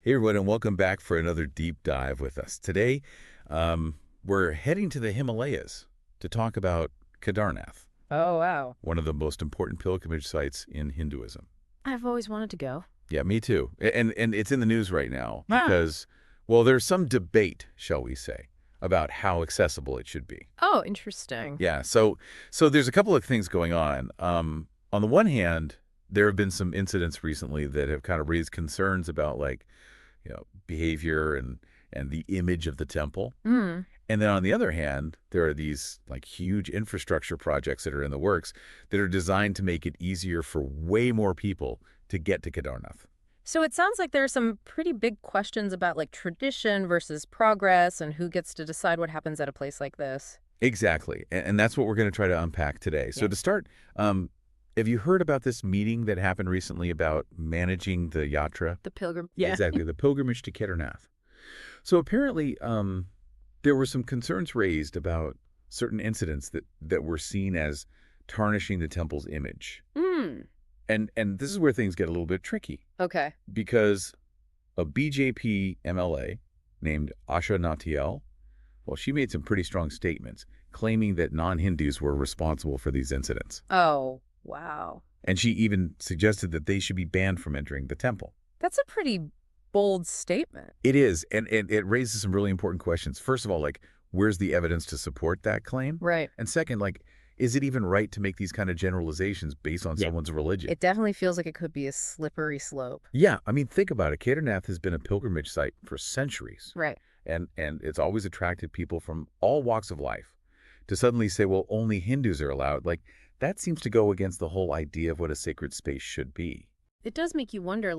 Hey everyone, and welcome back for another deep dive with us. Today, we're heading to the Himalayas to talk about Kedarnath, Oh, wow. one of the most important pilgrimage sites in Hinduism. I've always wanted to go. Yeah, me too. And it's in the news right now Ah. because, well, there's some debate, shall we say, about how accessible it should be. Oh, interesting. Yeah, so there's a couple of things going on. On the one hand, there have been some incidents recently that have kind of raised concerns about behavior and the image of the temple. Mm. And then on the other hand, there are these like huge infrastructure projects that are in the works that are designed to make it easier for way more people to get to Kedarnath. So it sounds like there are some pretty big questions about tradition versus progress and who gets to decide what happens at a place like this. Exactly. And that's what we're going to try to unpack today. So Yeah. to start, have you heard about this meeting that happened recently about managing the yatra? The pilgrim. Yeah. Exactly, the pilgrimage to Kedarnath. So apparently, there were some concerns raised about certain incidents that were seen as tarnishing the temple's image. Mm. And this is where things get a little bit tricky Okay. because a BJP MLA named Asha Nautiyal, well, she made some pretty strong statements claiming that non-Hindus were responsible for these incidents. Oh, wow. And she even suggested that they should be banned from entering the temple. That's a pretty bold statement. It is, and it raises some really important questions. First of all, where's the evidence to support that claim? Right. And second, is it even right to make these kind of generalizations based on Yeah. someone's religion? It definitely feels like it could be a slippery slope. Yeah, I mean, think about it. Kedarnath has been a pilgrimage site for centuries, Right. and it's always attracted people from all walks of life. To suddenly say, well, only Hindus are allowed, that seems to go against the whole idea of what a sacred space should be. It does make you wonder,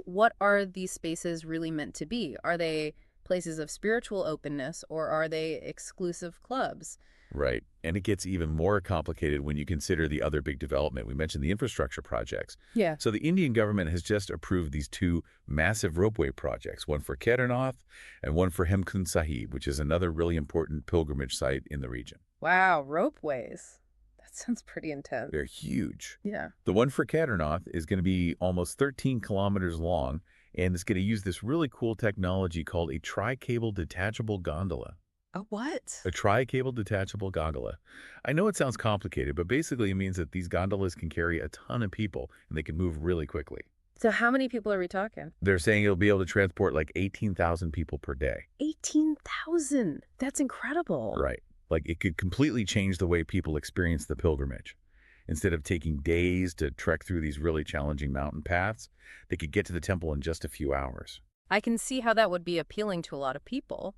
what are these spaces really meant to be? Are they places of spiritual openness or are they exclusive clubs? Right. And it gets even more complicated when you consider the other big development. We mentioned the infrastructure projects. Yeah. So the Indian government has just approved these two massive ropeway projects, one for Kedarnath and one for Hemkund Sahib, which is another really important pilgrimage site in the region. Wow, ropeways. That sounds pretty intense. They're huge. Yeah. The one for Kedarnath is going to be almost 13 kilometers long, and it's going to use this really cool technology called a tri-cable detachable gondola. A what? A tri-cable detachable gondola. I know it sounds complicated, but basically it means that these gondolas can carry a ton of people and they can move really quickly. So how many people are we talking? They're saying it'll be able to transport like 18,000 people per day. 18,000. That's incredible. Right. It could completely change the way people experience the pilgrimage. Instead of taking days to trek through these really challenging mountain paths, they could get to the temple in just a few hours. I can see how that would be appealing to a lot of people,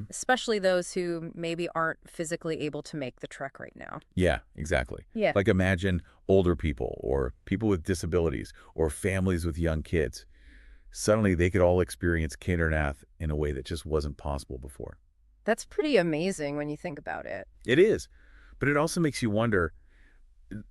especially those who maybe aren't physically able to make the trek right now. Yeah, exactly. Yeah. Imagine older people or people with disabilities or families with young kids. Suddenly they could all experience Kedarnath in a way that just wasn't possible before. That's pretty amazing when you think about it. It is. But it also makes you wonder,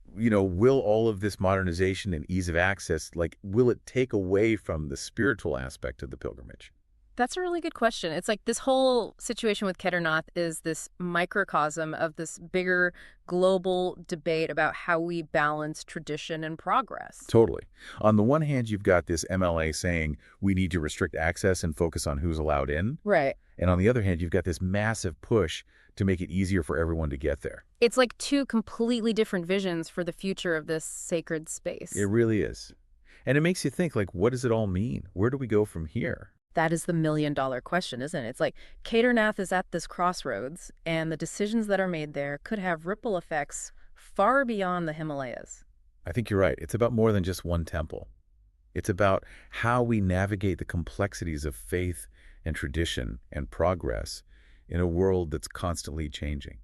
will all of this modernization and ease of access, will it take away from the spiritual aspect of the pilgrimage? That's a really good question. It's like this whole situation with Kedarnath is this microcosm of this bigger global debate about how we balance tradition and progress. Totally. On the one hand, you've got this MLA saying we need to restrict access and focus on who's allowed in. Right. And on the other hand, you've got this massive push to make it easier for everyone to get there. It's like two completely different visions for the future of this sacred space. It really is. And it makes you think, what does it all mean? Where do we go from here? That is the million-dollar question, isn't it? It's like Kedarnath is at this crossroads, and the decisions that are made there could have ripple effects far beyond the Himalayas. I think you're right. It's about more than just one temple. It's about how we navigate the complexities of faith and tradition and progress in a world that's constantly changing.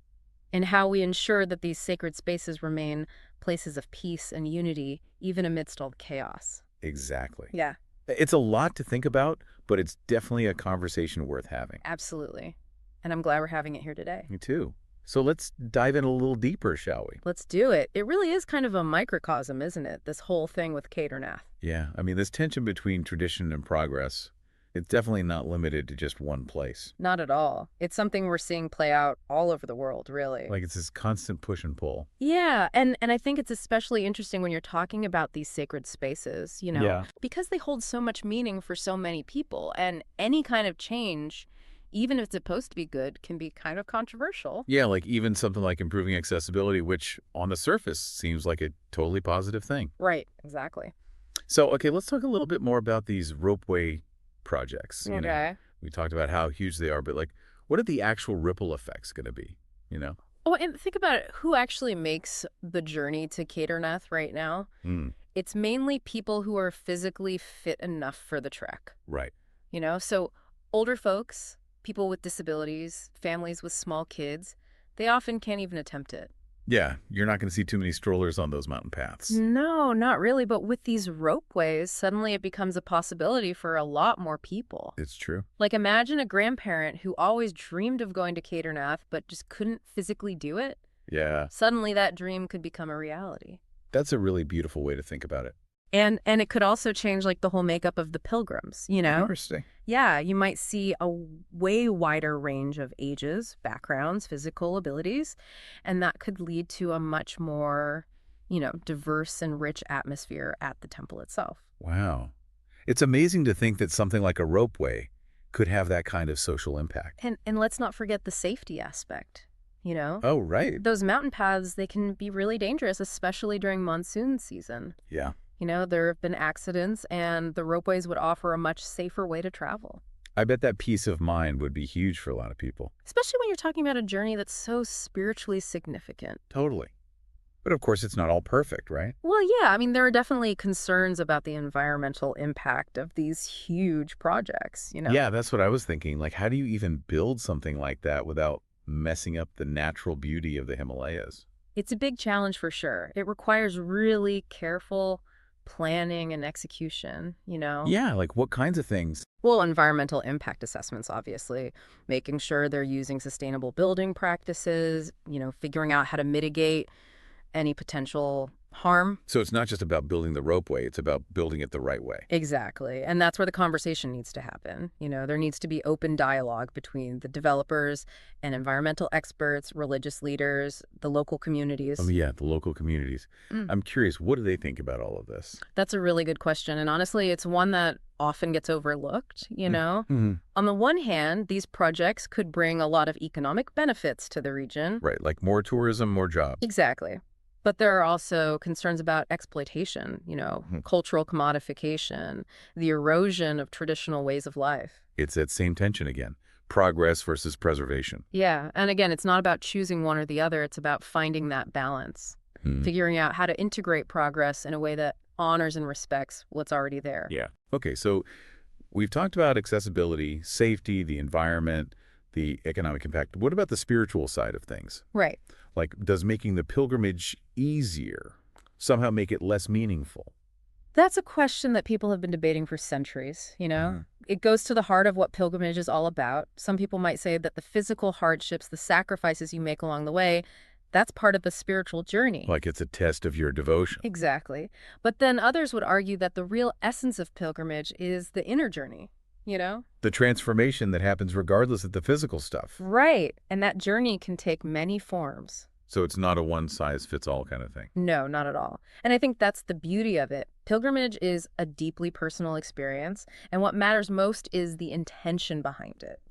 And how we ensure that these sacred spaces remain places of peace and unity, even amidst all the chaos. Exactly. Yeah. It's a lot to think about, but it's definitely a conversation worth having. Absolutely. And I'm glad we're having it here today. Me too. So let's dive in a little deeper, shall we? Let's do it. It really is kind of a microcosm, isn't it? This whole thing with Kedarnath. Yeah, I mean, this tension between tradition and progress It's definitely not limited to just one place. Not at all. It's something we're seeing play out all over the world, really. Like it's this constant push and pull. Yeah, and I think it's especially interesting when you're talking about these sacred spaces, Yeah. because they hold so much meaning for so many people, and any kind of change, even if it's supposed to be good, can be kind of controversial. Yeah, like even something like improving accessibility, which on the surface seems like a totally positive thing. Right, exactly. So, okay, let's talk a little bit more about these ropeway projects. Okay. We talked about how huge they are, but like, what are the actual ripple effects going to be? You know? Oh, and think about it. Who actually makes the journey to Kedarnath right now? Hmm. It's mainly people who are physically fit enough for the trek. Right. So older folks, people with disabilities, families with small kids, they often can't even attempt it. Yeah, you're not going to see too many strollers on those mountain paths. No, not really. But with these ropeways, suddenly it becomes a possibility for a lot more people. It's true. Like imagine a grandparent who always dreamed of going to Kedarnath but just couldn't physically do it. Yeah, Suddenly that dream could become a reality. that's a really beautiful way to think about it. And it could also change like the whole makeup of the pilgrims. Interesting. Yeah, you might see a way wider range of ages, backgrounds, physical abilities, and that could lead to a much more, diverse and rich atmosphere at the temple itself. Wow. It's amazing to think that something like a ropeway could have that kind of social impact. And let's not forget the safety aspect, you know? Oh, right. Those mountain paths, they can be really dangerous, especially during monsoon season. Yeah. There have been accidents, and the ropeways would offer a much safer way to travel. I bet that peace of mind would be huge for a lot of people. Especially when you're talking about a journey that's so spiritually significant. Totally. But of course, it's not all perfect, right? Well, yeah, I mean, there are definitely concerns about the environmental impact of these huge projects. Yeah, that's what I was thinking. Like, how do you even build something like that without messing up the natural beauty of the Himalayas? It's a big challenge for sure. It requires really careful planning and execution. Yeah, like what kinds of things? Well, environmental impact assessments, obviously, making sure they're using sustainable building practices, figuring out how to mitigate any potential harm. So it's not just about building the ropeway, it's about building it the right way. Exactly. And that's where the conversation needs to happen. There needs to be open dialogue between the developers and environmental experts, religious leaders, the local communities. Oh, yeah, the local communities. Mm. I'm curious, what do they think about all of this? That's a really good question. And honestly, it's one that often gets overlooked. Mm-hmm. On the one hand, these projects could bring a lot of economic benefits to the region. Right, like more tourism, more jobs. Exactly. But there are also concerns about exploitation, cultural commodification, the erosion of traditional ways of life. It's that same tension again, progress versus preservation. Yeah. And again, it's not about choosing one or the other. It's about finding that balance, figuring out how to integrate progress in a way that honors and respects what's already there. Yeah. Okay, so we've talked about accessibility, safety, the environment, the economic impact. What about the spiritual side of things? Right. Like, does making the pilgrimage easier somehow make it less meaningful? That's a question that people have been debating for centuries. It goes to the heart of what pilgrimage is all about. Some people might say that the physical hardships, the sacrifices you make along the way, that's part of the spiritual journey. Like it's a test of your devotion. Exactly. But then others would argue that the real essence of pilgrimage is the inner journey. The transformation that happens regardless of the physical stuff. Right. And that journey can take many forms. So it's not a one-size-fits-all kind of thing. No, not at all. And I think that's the beauty of it. Pilgrimage is a deeply personal experience, and what matters most is the intention behind it,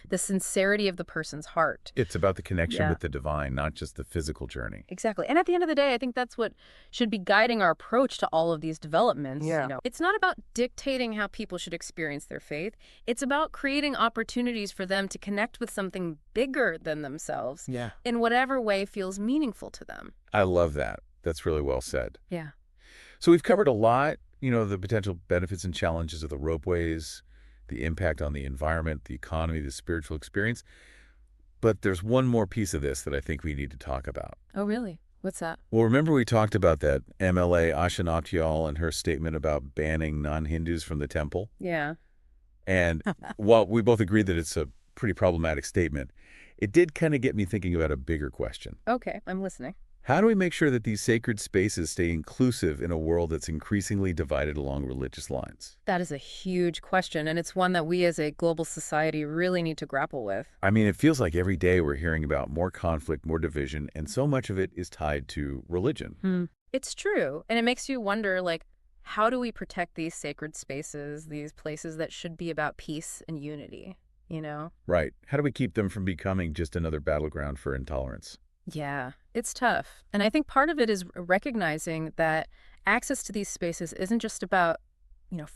the sincerity of the person's heart. It's about the connection Yeah. with the divine, not just the physical journey. Exactly. And at the end of the day, I think that's what should be guiding our approach to all of these developments. Yeah. It's not about dictating how people should experience their faith. It's about creating opportunities for them to connect with something bigger than themselves Yeah. in whatever way feels meaningful to them. I love that. That's really well said. Yeah. So we've covered a lot, the potential benefits and challenges of the ropeways, the impact on the environment, the economy, the spiritual experience. But there's one more piece of this that I think we need to talk about. Oh, really? What's that? Well, remember we talked about that MLA Asha Nautiyal and her statement about banning non-Hindus from the temple? Yeah. And while we both agreed that it's a pretty problematic statement, it did kind of get me thinking about a bigger question. Okay, I'm listening. How do we make sure that these sacred spaces stay inclusive in a world that's increasingly divided along religious lines? That is a huge question, and it's one that we as a global society really need to grapple with. I mean, it feels like every day we're hearing about more conflict, more division, and so much of it is tied to religion. It's true, and it makes you wonder, like, how do we protect these sacred spaces, these places that should be about peace and unity, you know? Right. How do we keep them from becoming just another battleground for intolerance? Yeah, it's tough. And I think part of it is recognizing that access to these spaces isn't just about,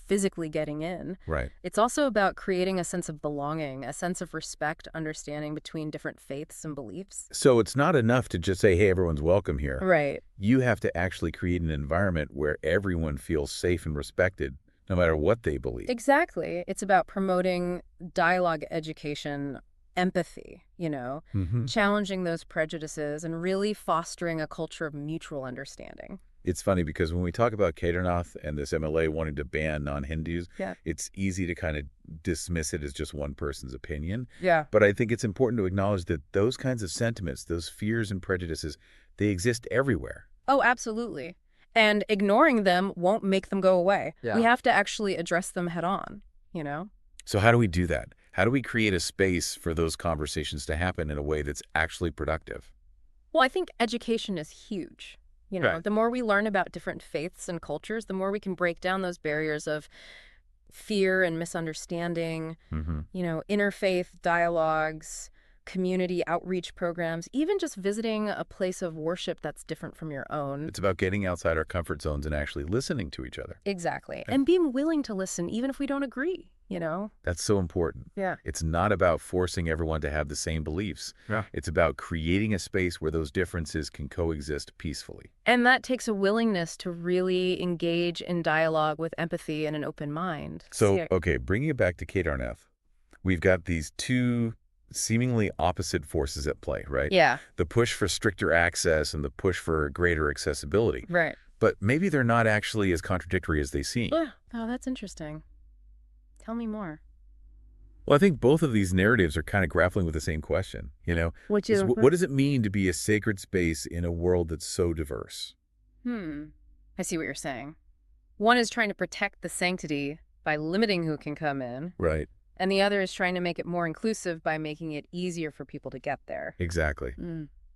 physically getting in. Right. It's also about creating a sense of belonging, a sense of respect, understanding between different faiths and beliefs. So it's not enough to just say, hey, everyone's welcome here. Right. You have to actually create an environment where everyone feels safe and respected, no matter what they believe. Exactly. It's about promoting dialogue, education, empathy, challenging those prejudices and really fostering a culture of mutual understanding. It's funny because when we talk about Kedarnath and this MLA wanting to ban non-Hindus, Yeah. it's easy to kind of dismiss it as just one person's opinion. Yeah. But I think it's important to acknowledge that those kinds of sentiments, those fears and prejudices, they exist everywhere. Oh, absolutely. And ignoring them won't make them go away. Yeah. We have to actually address them head on. So how do we do that? How do we create a space for those conversations to happen in a way that's actually productive? Well, I think education is huge. Right. The more we learn about different faiths and cultures, the more we can break down those barriers of fear and misunderstanding, Mm-hmm. interfaith dialogues, community outreach programs, even just visiting a place of worship that's different from your own. It's about getting outside our comfort zones and actually listening to each other. Exactly. And being willing to listen, even if we don't agree. That's so important. Yeah. It's not about forcing everyone to have the same beliefs. Yeah. It's about creating a space where those differences can coexist peacefully. And that takes a willingness to really engage in dialogue with empathy and an open mind. So, okay, bringing it back to Kedarnath, we've got these two seemingly opposite forces at play, right? Yeah. The push for stricter access and the push for greater accessibility. Right. But maybe they're not actually as contradictory as they seem. Oh, that's interesting. Tell me more. Well, I think both of these narratives are kind of grappling with the same question, Which is what does it mean to be a sacred space in a world that's so diverse? I see what you're saying. One is trying to protect the sanctity by limiting who can come in, Right. and the other is trying to make it more inclusive by making it easier for people to get there. Exactly.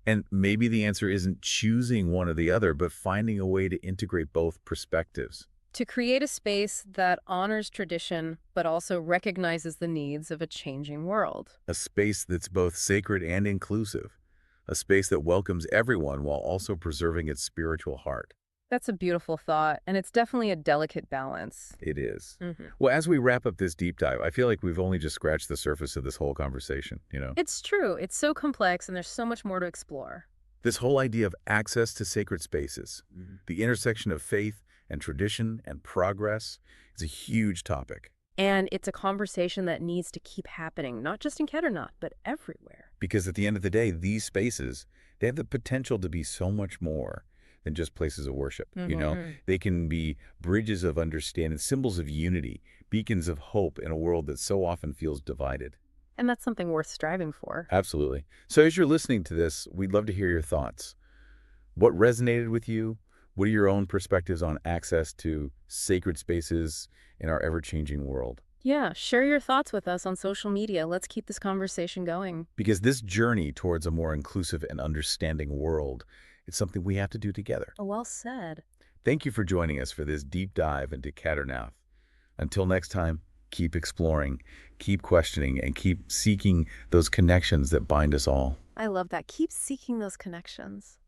And maybe the answer isn't choosing one or the other, but finding a way to integrate both perspectives. To create a space that honors tradition, but also recognizes the needs of a changing world. A space that's both sacred and inclusive. A space that welcomes everyone while also preserving its spiritual heart. That's a beautiful thought, and it's definitely a delicate balance. It is. Well, as we wrap up this deep dive, I feel like we've only just scratched the surface of this whole conversation, It's true. It's so complex, and there's so much more to explore. This whole idea of access to sacred spaces, the intersection of faith and tradition and progress is a huge topic. And it's a conversation that needs to keep happening, not just in Kedarnath, but everywhere. Because at the end of the day, these spaces, they have the potential to be so much more than just places of worship. They can be bridges of understanding, symbols of unity, beacons of hope in a world that so often feels divided. And that's something worth striving for. Absolutely. So as you're listening to this, we'd love to hear your thoughts. What resonated with you? What are your own perspectives on access to sacred spaces in our ever-changing world? Yeah, share your thoughts with us on social media. Let's keep this conversation going. Because this journey towards a more inclusive and understanding world is something we have to do together. Well said. Thank you for joining us for this deep dive into Kedarnath. Until next time, keep exploring, keep questioning, and keep seeking those connections that bind us all. I love that. Keep seeking those connections.